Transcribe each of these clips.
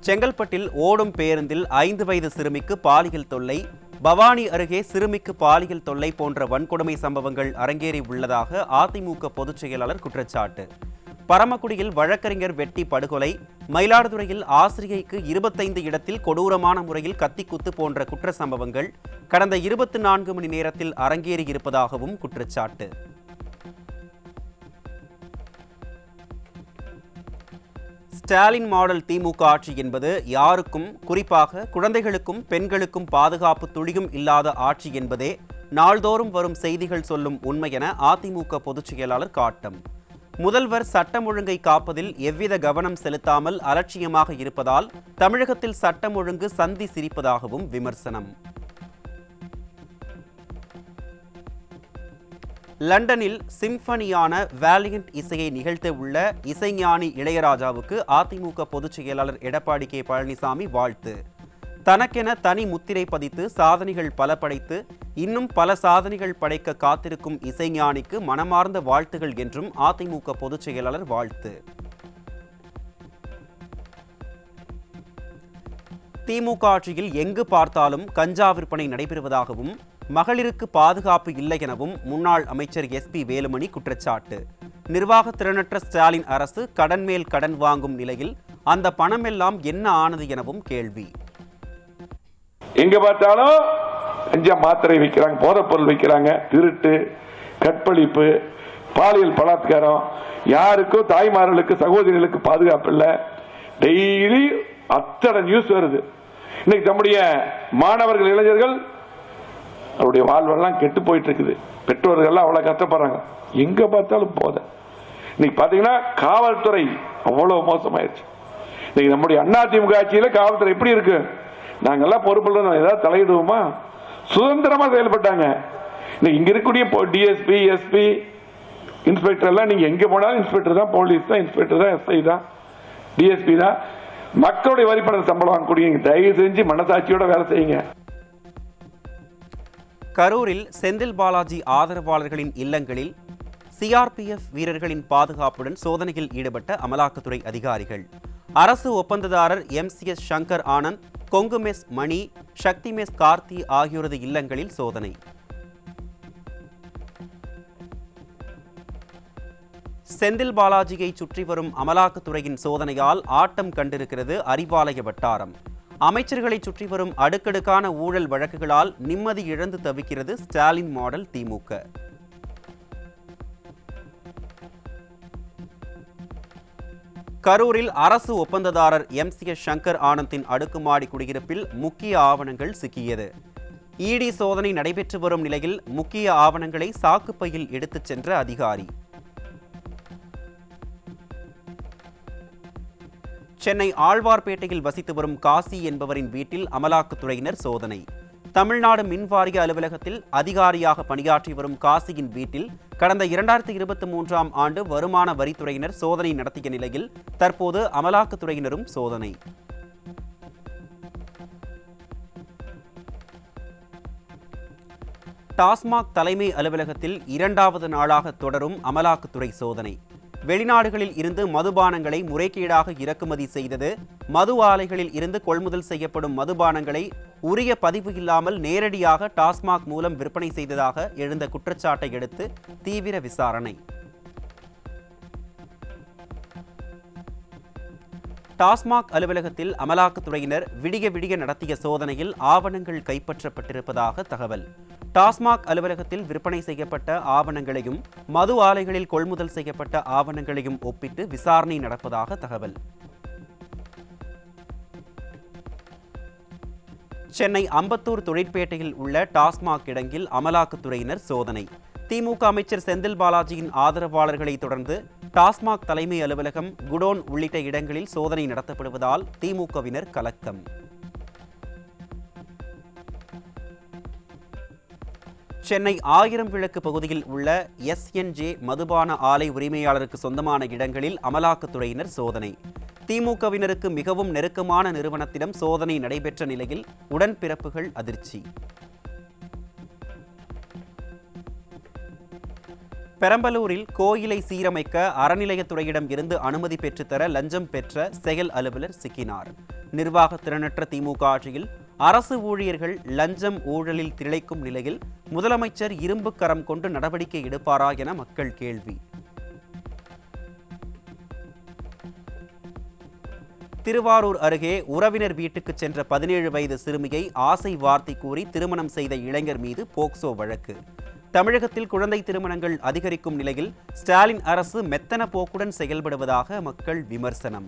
செங்கல்பட்டில் ஓடும் பேருந்தில் 5 வயது சிறுமிக்கு பாலியல் தொல்லை, பவானி அருகே சிறுமிக்கு பாலியல் தொல்லை போன்ற வன்கொடுமை சம்பவங்கள் அரங்கேறி உள்ளதாக அதிமுக பொதுச் செயலாளர் குற்றச்சாட்டு. பரமக்குடியில் வழக்கறிஞர் வெட்டி படுகொலை, மயிலாடுதுறையில் ஆசிரியைக்கு 25 இடத்தில் கொடூரமான முறையில் கத்திக்குத்து போன்ற குற்ற சம்பவங்கள் கடந்த 24 மணி நேரத்தில் அரங்கேறி இருப்பதாகவும் குற்றச்சாட்டு. ஸ்டாலின் மாடல் திமுக ஆட்சி என்பது யாருக்கும், குறிப்பாக குழந்தைகளுக்கும் பெண்களுக்கும் பாதுகாப்பு துளியும் இல்லாத ஆட்சி என்பதே நாள்தோறும் வரும் செய்திகள் சொல்லும் உண்மை என அதிமுக பொதுச் செயலாளர் காட்டம். முதல்வர் சட்டம் ஒழுங்கை காப்பதில் எவ்வித கவனம் செலுத்தாமல் அலட்சியமாக இருப்பதால் தமிழகத்தில் சட்டம் ஒழுங்கு சந்தி சிரிப்பதாகவும் விமர்சனம். லண்டனில் சிம்பனியான வேலியன்ட் இசையை நிகழ்த்த உள்ள இசைஞானி இளையராஜாவுக்கு அதிமுக பொதுச் செயலாளர் எடப்பாடி கே பழனிசாமி வாழ்த்து. தனக்கென தனி முத்திரை பதித்து சாதனைகள் பல படைத்து இன்னும் பல சாதனைகள் படைக்க காத்திருக்கும் இசைஞானிக்கு மனமார்ந்த வாழ்த்துகள் என்றும் அதிமுக பொதுச் செயலாளர் வாழ்த்து. திமுக ஆட்சியில் எங்கு பார்த்தாலும் கஞ்சா விற்பனை நடைபெறுவதாகவும் மகளிருக்கு பாதுகாப்பு இல்லை எனவும் முன்னாள் அமைச்சர் SP வேலுமணி குற்றச்சாட்டு. நிர்வாக திறனற்ற ஸ்டாலின் அரசு கடன் மேல் கடன் வாங்கும் நிலையில் அந்த பணமெல்லாம் என்ன ஆனது எனவும் கேள்வி. எங்க பார்த்தாலும் கஞ்சா மாத்திரை விற்கிறாங்க, போதைப் பொருள் விற்கிறாங்க, திருட்டு, கற்பழிப்பு, பாலியல் பலாத்காரம், யாருக்கும் தாய்மார்களுக்கு சகோதரிகளுக்கு பாதுகாப்பு இல்லை. டெய்லி அத்தனை நியூஸ் வருது. இன்னைக்கு நம்முடைய மாணவர்கள், இளைஞர்கள் அவருடைய வாழ்வெல்லாம் கெட்டு போயிட்டு இருக்குது. பெற்றோர்கள் அவ்வளவு கஷ்டப்படுறாங்க. எங்க பார்த்தாலும் போத. இன்னைக்கு பாத்தீங்கன்னா காவல்துறை அவ்வளவு மோசமாயிருச்சு. இன்னைக்கு நம்முடைய அதிமுக ஆட்சியில காவல்துறை எப்படி இருக்கு? நாங்கெல்லாம் பொறுப்புள்ள ஏதாவது தலையிடுவோமா? சுதந்திரமா செயல்பட்டாங்க. இன்னைக்கு இங்க இருக்கக்கூடிய DSP, SP, இன்ஸ்பெக்டர் எல்லாம் நீங்க எங்க போனாலும் இன்ஸ்பெக்டர் தான், போலீஸ் தான், இன்ஸ்பெக்டர் தான், SI தான், DSP தான். மக்களுடைய வரிப்பணம் சம்பளம் வாங்கக்கூடிய தயவு செஞ்சு மனசாட்சியோட வேலை செய்யுங்க. கரூரில் செந்தில் பாலாஜி ஆதரவாளர்களின் இல்லங்களில் CRPF வீரர்களின் பாதுகாப்புடன் சோதனையில் ஈடுபட்ட அமலாக்கத்துறை அதிகாரிகள். அரசு ஒப்பந்ததாரர் MCS சங்கர் ஆனந்த், கொங்கு மெஸ் மணி, சக்தி மெஸ் கார்த்தி ஆகியோரது இல்லங்களில் சோதனை. செந்தில் பாலாஜியை சுற்றி வரும் அமலாக்கத்துறையின் சோதனையால் ஆட்டம் கண்டிருக்கிறது அறிவாலய வட்டாரம். அமைச்சர்களை சுற்றி வரும் அடுக்கடுக்கான ஊழல் வழக்குகளால் நிம்மதி இழந்து தவிக்கிறது ஸ்டாலின் மாடல் திமுக. கரூரில் அரசு ஒப்பந்ததாரர் MCS சங்கர் ஆனந்தின் அடுக்குமாடி குடியிருப்பில் முக்கிய ஆவணங்கள் சிக்கியது. ED சோதனை நடைபெற்று வரும் நிலையில் முக்கிய ஆவணங்களை சாக்குப்பையில் எடுத்துச் சென்ற அதிகாரி. சென்னை ஆழ்வார்பேட்டையில் வசித்து வரும் காசி என்பவரின் வீட்டில் அமலாக்கத்துறையினர் சோதனை. தமிழ்நாடு மின்வாரிய அலுவலகத்தில் அதிகாரியாக பணியாற்றி வரும் காசியின் வீட்டில் கடந்த 2023ஆம் ஆண்டு வருமான வரித்துறையினர் சோதனை நடத்திய நிலையில் தற்போது அமலாக்கத்துறையினரும் சோதனை. டாஸ்மாக் தலைமை அலுவலகத்தில் 2வது நாளாக தொடரும் அமலாக்கத்துறை சோதனை. வெளிநாடுகளில் இருந்து மதுபானங்களை முறைகேடாக இறக்குமதி செய்தது, மது ஆலைகளில் இருந்து கொள்முதல் செய்யப்படும் மதுபானங்களை உரிய பதிவு இல்லாமல் நேரடியாக டாஸ்மாக் மூலம் விற்பனை செய்ததாக எழுந்த குற்றச்சாட்டை அடுத்து தீவிர விசாரணை. டாஸ்மாக் அலுவலகத்தில் அமலாக்கத்துறையினர் விடிய விடிய நடத்திய சோதனையில் ஆவணங்கள் கைப்பற்றப்பட்டிருப்பதாக தகவல். டாஸ்மாக் அலுவலகத்தில் விற்பனை செய்யப்பட்ட ஆவணங்களையும் மது ஆலைகளில் கொள்முதல் செய்யப்பட்ட ஆவணங்களையும் ஒப்பிட்டு விசாரணை நடப்பதாக தகவல். சென்னை அம்பத்தூர் தொழிற்பேட்டையில் உள்ள டாஸ்மாக் கிடங்கில் அமலாக்கத்துறையினர் சோதனை. திமுக அமைச்சர் செந்தில் பாலாஜியின் ஆதரவாளர்களை தொடர்ந்து டாஸ்மாக் தலைமை அலுவலகம், குடோன் உள்ளிட்ட இடங்களில் சோதனை நடத்தப்படுவதால் திமுகவினர் கலக்கம். சென்னை 1000 விளக்கு பகுதியில் உள்ள SNJ மதுபான ஆலை உரிமையாளருக்கு சொந்தமான இடங்களில் அமலாக்கத்துறையினர் சோதனை. திமுகவினருக்கு மிகவும் நெருக்கமான நிறுவனத்திடம் சோதனை நடைபெற்ற நிலையில் உடன்பிறப்புகள் அதிர்ச்சி. பெரம்பலூரில் கோயிலை சீரமைக்க அறநிலையத்துறையிடம் இருந்து அனுமதி பெற்றுத்தர லஞ்சம் பெற்ற செயல் அலுவலர் சிக்கினார். நிர்வாக திறனற்ற திமுக ஆட்சியில் அரசு ஊழியர்கள் லஞ்சம் ஊழலில் திளைக்கும் நிலையில் முதலமைச்சர் இரும்பு கரம் கொண்டு நடவடிக்கை எடுப்பாரா என மக்கள் கேள்வி. திருவாரூர் அருகே உறவினர் வீட்டுக்கு சென்ற 17 வயது சிறுமியை ஆசை வார்த்தை கூறி திருமணம் செய்த இளைஞர் மீது போக்சோ வழக்கு. தமிழகத்தில் குழந்தை திருமணங்கள் அதிகரிக்கும் நிலையில் ஸ்டாலின் அரசு மெத்தன போக்குடன் செயல்படுவதாக மக்கள் விமர்சனம்.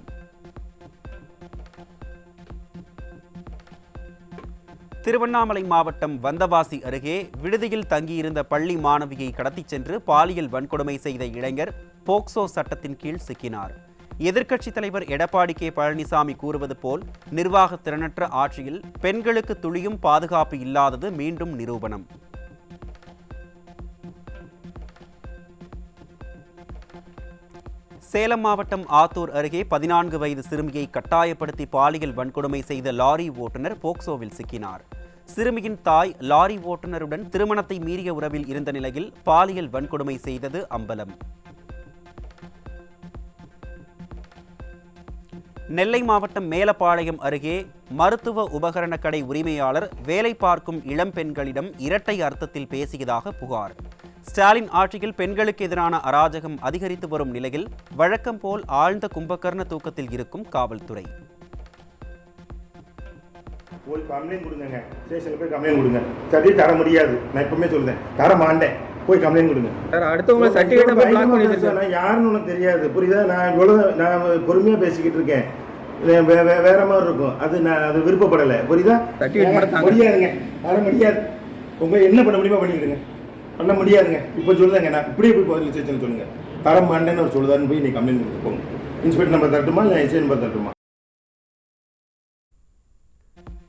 திருவண்ணாமலை மாவட்டம் வந்தவாசி அருகே விடுதியில் தங்கியிருந்த பள்ளி மாணவியை கடத்திச் சென்று பாலியல் வன்கொடுமை செய்த இளைஞர் போக்சோ சட்டத்தின் கீழ் சிக்கினார். எதிர்க்கட்சித் தலைவர் எடப்பாடி கே பழனிசாமி கூறுவது போல் நிர்வாக திறனற்ற ஆட்சியில் பெண்களுக்கு துளியும் பாதுகாப்பு இல்லாதது மீண்டும் நிரூபணம். சேலம் மாவட்டம் ஆத்தூர் அருகே 14 வயது சிறுமியை கட்டாயப்படுத்தி பாலியல் வன்கொடுமை செய்த லாரி ஓட்டுநர் போக்சோவில் சிக்கினார். சிறுமியின் தாய் லாரி ஓட்டுநருடன் திருமணத்தை மீறிய உறவில் இருந்த நிலையில் பாலியல் வன்கொடுமை செய்தது அம்பலம். நெல்லை மாவட்டம் மேலப்பாளையம் அருகே மருத்துவ உபகரண கடை உரிமையாளர் வேலை பார்க்கும் இளம் பெண்களிடம் இரட்டை அர்த்தத்தில் பேசியதாக புகார். ஸ்டாலின் ஆட்சியில் பெண்களுக்கு எதிரான அராஜகம் அதிகரித்து வரும் நிலையில் வழக்கம் போல் ஆழ்ந்த கும்பகர்ண தூக்கத்தில் இருக்கும் காவல்துறை. போய் கம்ப்ளைண்ட் கொடுங்க, ஸ்டேஷன்ல போய் கம்ப்ளைண்ட் கொடுங்க. சரி தர முடியாது, நான் எப்பவுமே சொல்றேன், தர மாட்டேன், போய் கம்ப்ளைண்ட் கொடுங்க. சார் அடுத்தவங்க சர்டிஃபிகேட் பிளாக் பண்ணிட்டு சார், நான் யாருன்னு உனக்கு தெரியாது, புரியுதா? நான் பொறுமையா பேசிக்கிட்டு இருக்கேன், வேற மாதிரி இருக்கும், அது விருப்பப்படலை, புரியுதா? முடியாதுங்க, தர முடியாது. உங்க என்ன பண்ண முடியுமா பண்ணிக்கிடுங்க, பண்ண முடியாதுங்க. இப்போ சொல்லுங்க, நான் இப்படியே போய் பதில் ஸ்டேஷன் சொல்லுங்க, தர மாட்டேன்னு ஒரு சொல்லுதான்னு போய் நீ கம்ப்ளைண்ட் கொடுத்து போங்க. இன்ஸ்பெக்டர் நம்பர் தரட்டுமா இல்லை எஸ்ஐ நம்பர் தரட்டுமா?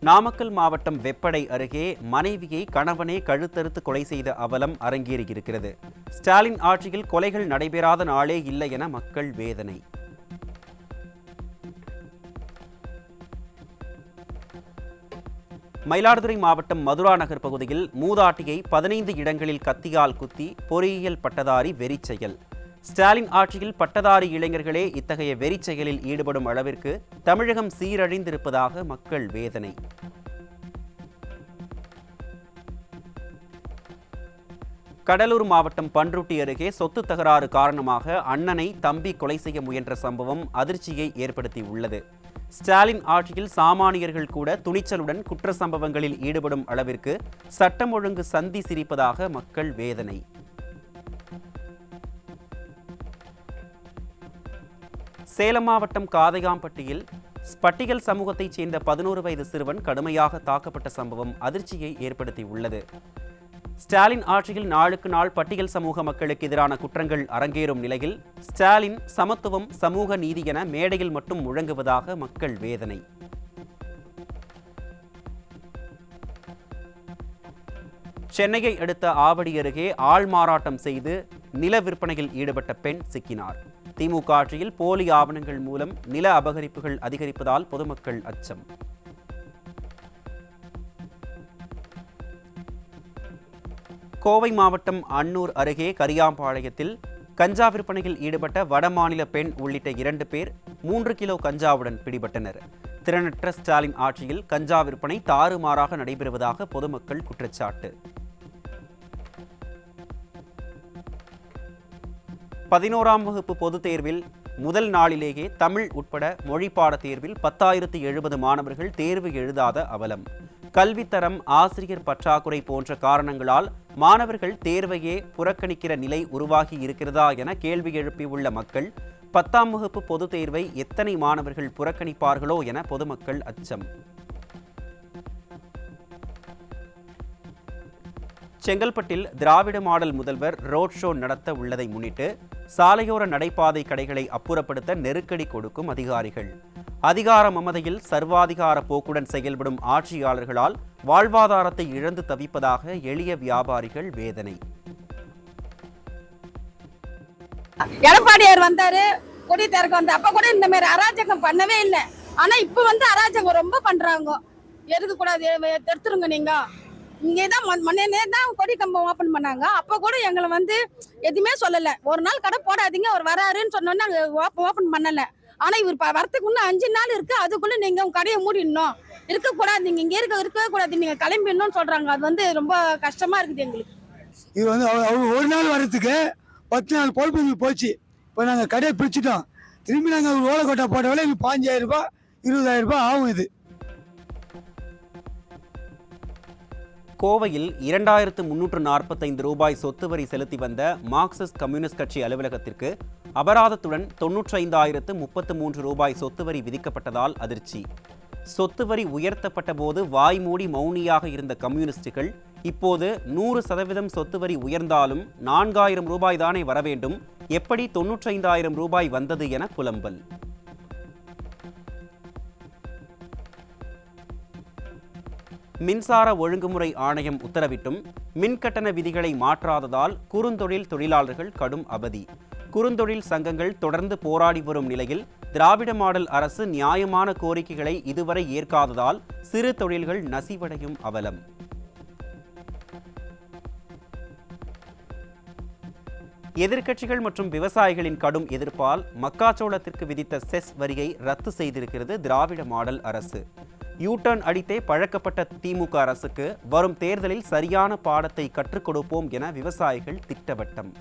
நாமக்கல் மாவட்டம் வெப்படை அருகே மனைவியை கணவனே கழுத்தறுத்து கொலை செய்த அவலம் அரங்கேறியிருக்கிறது. ஸ்டாலின் ஆட்சியில் கொலைகள் நடைபெறாத நாளே இல்லை என மக்கள் வேதனை. மயிலாடுதுறை மாவட்டம் மதுரா நகர் பகுதியில் மூதாட்டியை 15 இடங்களில் கத்தியால் குத்தி பொறியியல் பட்டதாரி வெறிச்செயல். ஸ்டாலின் ஆட்சியில் பட்டதாரி இளைஞர்களே இத்தகைய வெறிச்செயலில் ஈடுபடும் அளவிற்கு தமிழகம் சீரழிந்திருப்பதாக மக்கள் வேதனை. கடலூர் மாவட்டம் பன்ருட்டி அருகே சொத்து தகராறு காரணமாக அண்ணனை தம்பி கொலை செய்ய முயன்ற சம்பவம் அதிர்ச்சியை ஏற்படுத்தியுள்ளது. ஸ்டாலின் ஆட்சியில் சாமானியர்கள் கூட துணிச்சலுடன் குற்ற சம்பவங்களில் ஈடுபடும் அளவிற்கு சட்டம் ஒழுங்கு சந்தி சிரிப்பதாக மக்கள் வேதனை. சேலம் மாவட்டம் காதையாம்பட்டியில் பட்டியல் சமூகத்தைச் சேர்ந்த 11 வயது சிறுவன் கடுமையாக தாக்கப்பட்ட சம்பவம் அதிர்ச்சியை ஏற்படுத்தியுள்ளது. ஸ்டாலின் ஆட்சியில் நாளுக்கு நாள் பட்டியல் சமூக மக்களுக்கு எதிரான குற்றங்கள் அரங்கேறும் நிலையில் ஸ்டாலின் சமத்துவம் சமூக நீதி என மேடையில் மட்டும் முழங்குவதாக மக்கள் வேதனை. சென்னையை அடுத்த ஆவடி அருகே ஆள் மாறாட்டம் செய்து நில விற்பனையில் ஈடுபட்ட பெண் சிக்கினார். திமுக ஆட்சியில் போலி ஆவணங்கள் மூலம் நில அபகரிப்புகள் அதிகரிப்பதால் பொதுமக்கள் அச்சம். கோவை மாவட்டம் அன்னூர் அருகே கரியாம்பாளையத்தில் கஞ்சா விற்பனையில் ஈடுபட்ட வடமாநில பெண் உள்ளிட்ட 2 பேர் 3 கிலோ கஞ்சாவுடன் பிடிபட்டனர். திறனற்ற ஸ்டாலின் ஆட்சியில் கஞ்சா விற்பனை தாறுமாறாக நடைபெறுவதாக பொதுமக்கள் குற்றச்சாட்டு. 11ஆம் வகுப்பு பொதுத் தேர்வில் முதல் நாளிலேயே தமிழ் உட்பட மொழிப்பாட தேர்வில் 10,070 மாணவர்கள் தேர்வு எழுதாத அவலம். கல்வித்தரம், ஆசிரியர் பற்றாக்குறை போன்ற காரணங்களால் மாணவர்கள் தேர்வையே புறக்கணிக்கிற நிலை உருவாகி இருக்கிறதா என கேள்வி எழுப்பியுள்ள மக்கள் 10ஆம் வகுப்பு பொதுத் தேர்வை எத்தனை மாணவர்கள் புறக்கணிப்பார்களோ என பொதுமக்கள் அச்சம். செங்கல்பட்டில் திராவிட மாடல் முதல்வர் ரோட் ஷோ நடத்த உள்ளதை முன்னிட்டு சாலையோர நடைபாதை கடைகளை அப்புறப்படுத்த நெருக்கடி கொடுக்கும் அதிகாரிகள். அதிகார மமதையில் சர்வாதிகார போக்குடன் செயல்படும் ஆட்சியாளர்களால் வாழ்வாதாரத்தை இழந்து தவிப்பதாக எளிய வியாபாரிகள் வேதனை. எடப்பாடியார் வந்தாரு, கொடி திறக்க வந்து அப்ப கூட இந்த மாதிரி அராஜகம் பண்ணவே இல்லை. ஆனா இப்ப வந்து அராஜகம் ரொம்ப பண்றாங்க. எதுக்கு கூடாது, எடுத்துருங்க. நீங்க இங்கேதான் மண்ணே தான் கொடி கம்பம் ஓபன் பண்ணாங்க. அப்ப கூட எங்களை வந்து எதுவுமே சொல்லல. ஒரு நாள் கடை போடாதீங்க, அவர் வராருன்னு சொன்னோன்னு நாங்க ஓபன் பண்ணல. ஆனா இவர் வரத்துக்கு இன்னும் 5 நாள் இருக்கு, அதுக்குள்ள நீங்க உங்க கடையை மூடிடணும், இருக்கக்கூடாது, நீங்க இங்க இருக்கவே கூடாது, நீங்க கிளம்பிடணும்னு சொல்றாங்க. அது வந்து ரொம்ப கஷ்டமா இருக்குது எங்களுக்கு. இது வந்து ஒரு நாள் வர்றதுக்கு 10 நாள் பொறுப்பு போச்சு. இப்போ நாங்கள் கடையை பிரிச்சுட்டோம். திரும்பி நாங்கள் ஒரு ஓலைக்கோட்டை போட்ட வேலை 5,000 ரூபாய் 20,000 ரூபாய் ஆகும். இது கோவையில் 2,345 ரூபாய் சொத்து வரி செலுத்தி வந்த மார்க்சிஸ்ட் கம்யூனிஸ்ட் கட்சி அலுவலகத்திற்கு அபராதத்துடன் 95,033 ரூபாய் சொத்து வரி விதிக்கப்பட்டதால் அதிர்ச்சி. சொத்து வரி உயர்த்தப்பட்ட போது வாய் மூடி மௌனியாக இருந்த கம்யூனிஸ்டுகள் இப்போது 100% சொத்து வரி உயர்ந்தாலும் 4,000 ரூபாய் தானே வர வேண்டும், எப்படி 95,000 ரூபாய் வந்தது என புலம்பல். மின்சார ஒழுங்குமுறை ஆணையம் உத்தரவிட்டும் மின்கட்டண விதிகளை மாற்றாததால் குறுந்தொழில் தொழிலாளர்கள் கடும் அவதி. குறுந்தொழில் சங்கங்கள் தொடர்ந்து போராடி வரும் நிலையில் திராவிட மாடல் அரசு நியாயமான கோரிக்கைகளை இதுவரை ஏற்காததால் சிறு தொழில்கள் நசிவடையும் அவலம். எதிர்க்கட்சிகள் மற்றும் விவசாயிகளின் கடும் எதிர்ப்பால் மக்காச்சோளத்திற்கு விதித்த செஸ் வரியை ரத்து செய்திருக்கிறது திராவிட மாடல் அரசு. யூடர்ன் அடித்தே பழக்கப்பட்ட திமுக அரசுக்கு வரும் தேர்தலில் சரியான பாடத்தை கற்றுக் கொடுப்போம் என விவசாயிகள் திட்டவட்டம்.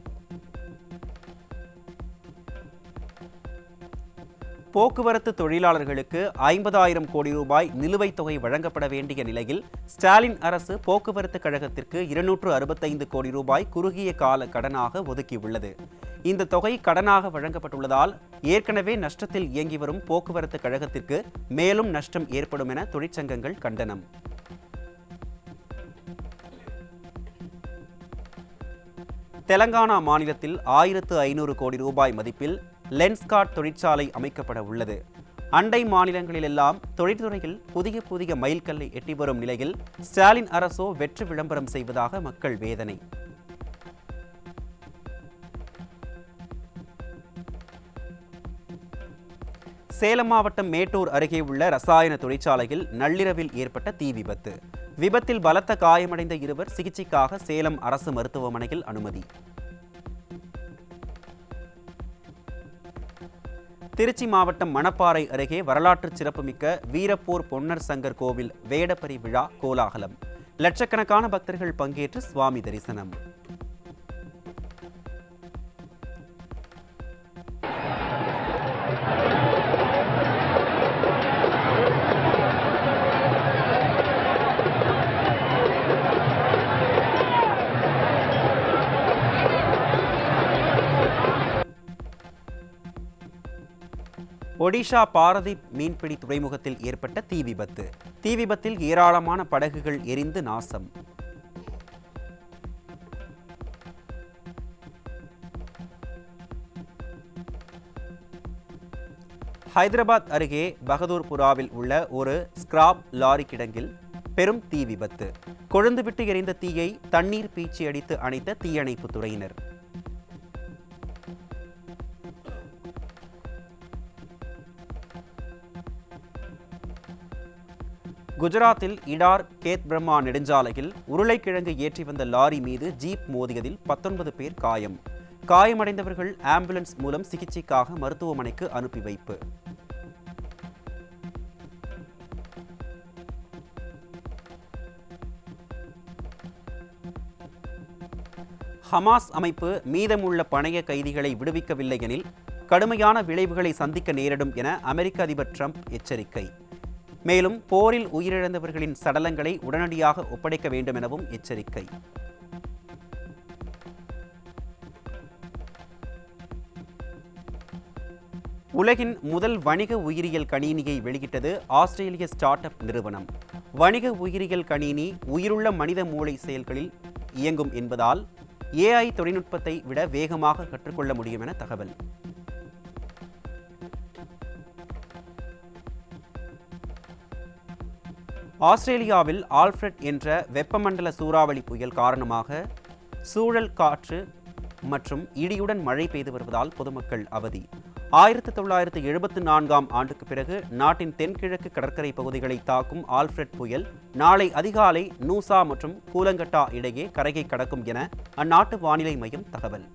போக்குவரத்து தொழிலாளர்களுக்கு 50,000 கோடி ரூபாய் நிலுவைத் தொகை வழங்கப்பட வேண்டிய நிலையில் ஸ்டாலின் அரசு போக்குவரத்து கழகத்திற்கு 265 கோடி ரூபாய் குறுகிய கால கடனாக ஒதுக்கியுள்ளது. இந்த தொகை கடனாக வழங்கப்பட்டுள்ளதால் ஏற்கனவே நஷ்டத்தில் இயங்கி வரும் போக்குவரத்து கழகத்திற்கு மேலும் நஷ்டம் ஏற்படும் என தொழிற்சங்கங்கள் கண்டனம். தெலங்கானா மாநிலத்தில் 1,500 கோடி ரூபாய் மதிப்பில் லென்ஸ்கார்ட் தொழிற்சாலை அமைக்கப்பட உள்ளது. அண்டை மாநிலங்களிலெல்லாம் தொழில்துறையில் புதிய மைல்கல்லை எட்டி வரும் நிலையில் ஸ்டாலின் அரசோ வெற்றி விளம்பரம் செய்வதாக மக்கள் வேதனை. சேலம் மாவட்டம் மேட்டூர் அருகே உள்ள ரசாயன தொழிற்சாலையில் நள்ளிரவில் ஏற்பட்ட தீ விபத்து. விபத்தில் பலத்த காயமடைந்த இருவர் சிகிச்சைக்காக சேலம் அரசு மருத்துவமனையில் அனுமதி. திருச்சி மாவட்டம் மணப்பாறை அருகே வரலாற்று சிறப்புமிக்க வீரப்போர் பொன்னர் சங்கர் கோவில் வேடப்பரி விழா கோலாகலம். லட்சக்கணக்கான பக்தர்கள் பங்கேற்று சுவாமி தரிசனம். ஒடிஷா பாரதீப் மீன்பிடி துறைமுகத்தில் ஏற்பட்ட தீ விபத்து. தீ விபத்தில் ஏராளமான படகுகள் எரிந்து நாசம். ஹைதராபாத் அருகே பகதூர்புராவில் உள்ள ஒரு ஸ்கிராப் லாரி கிடங்கில் பெரும் தீ விபத்து. கொழுந்துவிட்டு எரிந்த தீயை தண்ணீர் பீச்சி அடித்து அணைத்த தீயணைப்பு துறையினர். குஜராத்தில் இடார் கேத் பிரம்மா நெடுஞ்சாலையில் உருளைக்கிழங்கு ஏற்றி வந்த லாரி மீது ஜீப் மோதியதில் 19 பேர் காயம். காயமடைந்தவர்கள் ஆம்புலன்ஸ் மூலம் சிகிச்சைக்காக மருத்துவமனைக்கு அனுப்பி வைப்பு. ஹமாஸ் அமைப்பு மீதமுள்ள பணைய கைதிகளை விடுவிக்கவில்லை எனில் கடுமையான விளைவுகளை சந்திக்க நேரிடும் என அமெரிக்க அதிபர் ட்ரம்ப் எச்சரிக்கை. மேலும் போரில் உயிரிழந்தவர்களின் சடலங்களை உடனடியாக ஒப்படைக்க வேண்டும் எனவும் எச்சரிக்கை. உலகின் முதல் வணிக உயிரியல் கணினியை வெளியிட்டது ஆஸ்திரேலிய ஸ்டார்ட் அப் நிறுவனம். வணிக உயிரியல் கணினி உயிருள்ள மனித மூளை செயல்களில் இயங்கும் என்பதால் AI தொழில்நுட்பத்தை விட வேகமாக கற்றுக்கொள்ள முடியும் என தகவல். ஆஸ்திரேலியாவில் ஆல்ஃபிரட் என்ற வெப்பமண்டல சூறாவளி புயல் காரணமாக சூழல் காற்று மற்றும் இடியுடன் மழை பெய்து வருவதால் பொதுமக்கள் அவதி. 1974ஆம் ஆண்டுக்கு பிறகு நாட்டின் தென்கிழக்கு கடற்கரை பகுதிகளை தாக்கும் ஆல்ஃபிரட் புயல் நாளை அதிகாலை நூசா மற்றும் கூலங்கட்டா இடையே கரையை கடக்கும் என அந்நாட்டு வானிலை மையம் தகவல்.